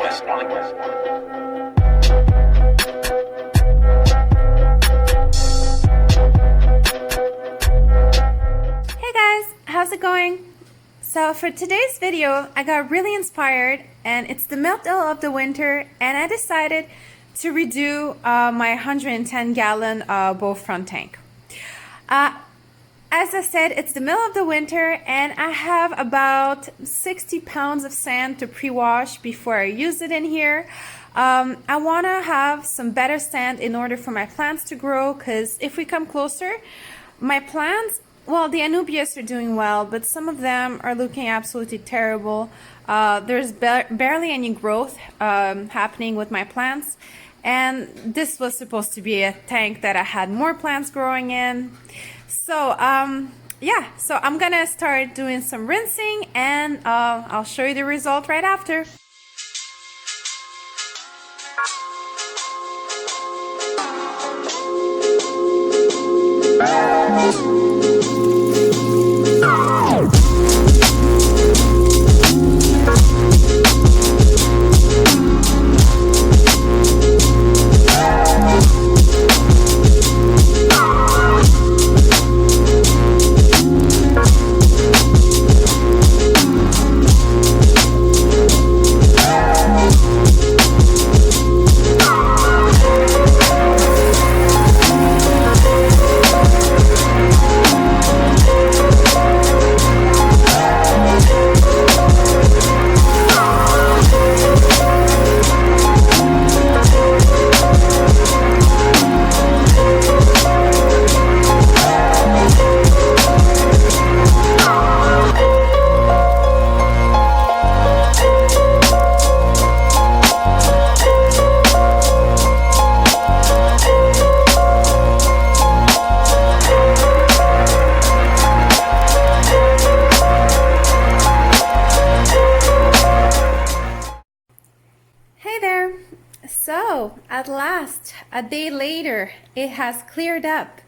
Hey guys, how's it going? So for today's video, I got really inspired, and it's the middle of the winter, and I decided to redo my 110-gallon bow front tank. As I said, it's the middle of the winter, and I have about 60 pounds of sand to pre-wash before I use it in here. I want to have some better sand in order for my plants to grow, because if we come closer, my plants, well, the Anubias are doing well, but some of them are looking absolutely terrible. There's barely any growth happening with my plants, and this was supposed to be a tank that I had more plants growing in. So yeah, so I'm gonna start doing some rinsing, and I'll show you the result right after. So at last, a day later, it has cleared up.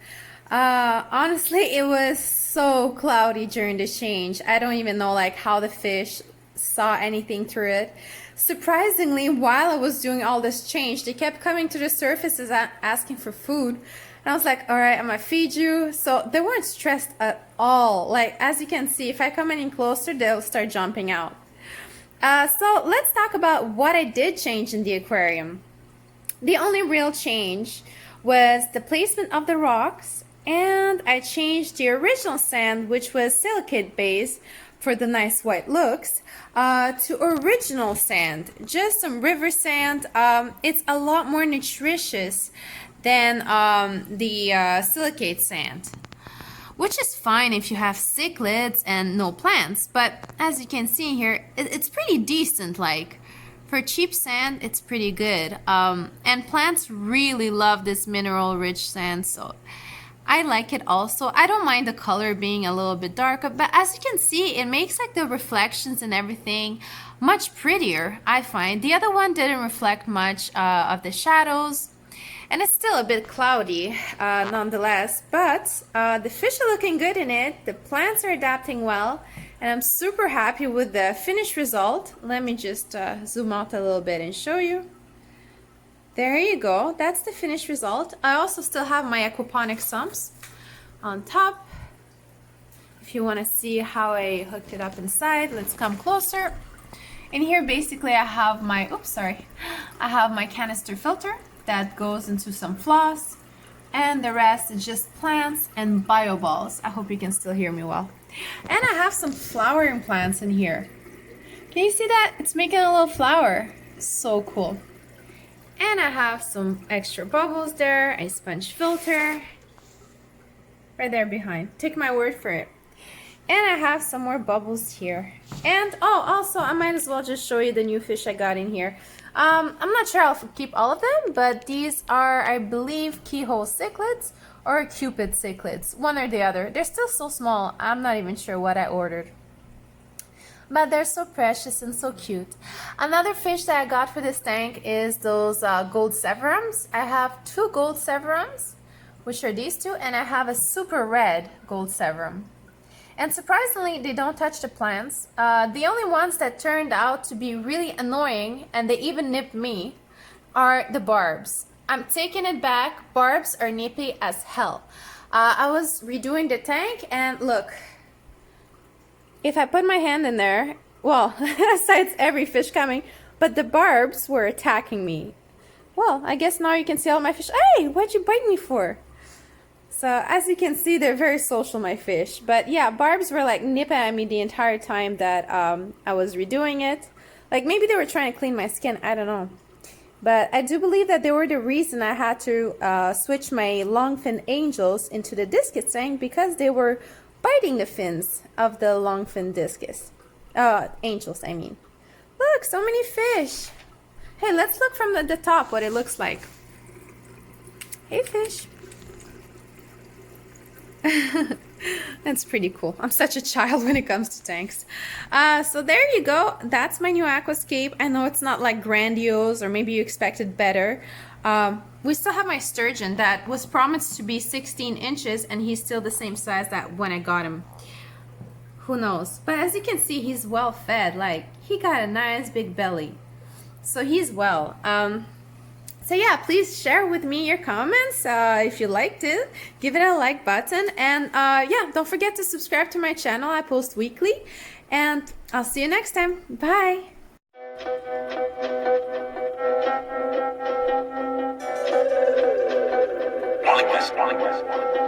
Honestly, it was so cloudy during the change. I don't even know like how the fish saw anything through it. Surprisingly, while I was doing all this change, they kept coming to the surfaces asking for food. And I was like, all right, I'm gonna feed you. So they weren't stressed at all. Like, as you can see, if I come any closer, they'll start jumping out. So let's talk about what I did change in the aquarium. The only real change was the placement of the rocks, and I changed the original sand, which was silicate base for the nice white looks, to original sand, just some river sand. It's a lot more nutritious than the silicate sand, which is fine if you have cichlids and no plants, but as you can see here, it's pretty decent. Like, for cheap sand, it's pretty good. And plants really love this mineral rich sand, so I like it also. I don't mind the color being a little bit darker, but as you can see, it makes like the reflections and everything much prettier, I find. The other one didn't reflect much of the shadows, and it's still a bit cloudy nonetheless, but the fish are looking good in it. The plants are adapting well, and I'm super happy with the finished result. Let me just zoom out a little bit and show you. There you go, that's the finished result. I also still have my aquaponics sumps on top. If you want to see how I hooked it up inside, let's come closer. In here basically I have my, I have my canister filter that goes into some floss, and the rest is just plants and bio balls. I hope you can still hear me well. And I have some flowering plants in here. Can you see that? It's making a little flower. So cool. And I have some extra bubbles there, a sponge filter right there behind. Take my word for it. And I have some more bubbles here. And oh, also I might as well just show you the new fish I got in here. I'm not sure I'll keep all of them, but these are, I believe, keyhole cichlids or cupid cichlids, one or the other. They're still so small, I'm not even sure what I ordered. But they're so precious and so cute. Another fish that I got for this tank is those gold severums. I have 2 gold severums, which are these two, and I have a super red gold severum. And surprisingly, they don't touch the plants. The only ones that turned out to be really annoying, and they even nipped me, are the barbs. I'm taking it back. Barbs are nippy as hell. I was redoing the tank, and look, if I put my hand in there, well, aside every fish coming, but the barbs were attacking me. Well, I guess now you can see all my fish. Hey, what'd you bite me for? So as you can see, they're very social, my fish. But yeah, barbs were like nipping at me the entire time that I was redoing it. Like maybe they were trying to clean my skin, I don't know. But I do believe that they were the reason I had to switch my longfin angels into the discus tank, because they were biting the fins of the longfin discus. Angels, I mean. Look, so many fish. Hey, let's look from the top what it looks like. Hey, fish. That's pretty cool. I'm such a child when it comes to tanks. So there you go. That's my new aquascape. I know it's not like grandiose, or maybe you expected better. We still have my sturgeon that was promised to be 16 inches, and he's still the same size that when I got him. Who knows? But as you can see, he's well fed. Like, he got a nice big belly. So he's well. So yeah, please share with me your comments if you liked it. Give it a like button, and yeah, don't forget to subscribe to my channel. I post weekly, and I'll see you next time. Bye. Aquas.